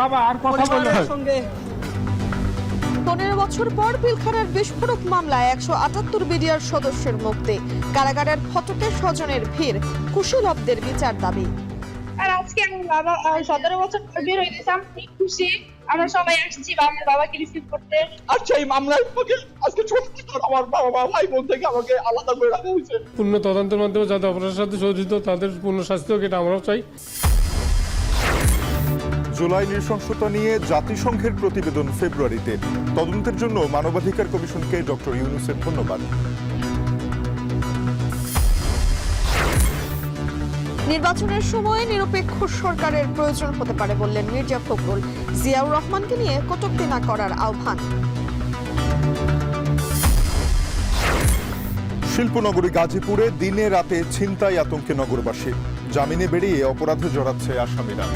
বাবা আর কথা বলে 15 বছর পর পিলখানার বিস্ফোরক মামলায় 178 বিডিআর সদস্যের মুক্তি, কারাগারের ফটকে স্বজনের ভিড়, কুশীলবদের বিচার দাবি। আর আজকে আমার বাবা 17 বছর পর বের হইতেছে, আমি খুশি। আমরা সবাই আসছি আমার বাবাকে রিসিভ করতে। আচ্ছা, এই মামলায় আজকে আমার বাবা ভাই বোন থেকে আমাকে আলাদা করে রাখা হয়েছে। পূর্ণ তদন্তের মাধ্যমে যাদের অপরাধের সাথে জড়িত তাদের পূর্ণ শাস্তি হোক, এটা আমরাও চাই। জুলাই নৃশংসতা নিয়ে জাতিসংঘের প্রতিবেদন ফেব্রুয়ারিতে। তদন্তের জন্য মানবাধিকার কমিশনকে ডক্টর ইউনূসের ধন্যবাদ। নির্বাচনের সময় নিরপেক্ষ সরকারের প্রয়োজন হতে পারে বললেন মির্জা ফখরুল। জিয়াউর রহমানকে নিয়ে কটূক্তি না করার আহ্বান। শিল্পনগরী গাজীপুরে দিনে রাতে ছিনতাই আতঙ্কে নগরবাসী, জামিনে বেরিয়ে অপরাধে জড়াচ্ছে আসামিরা।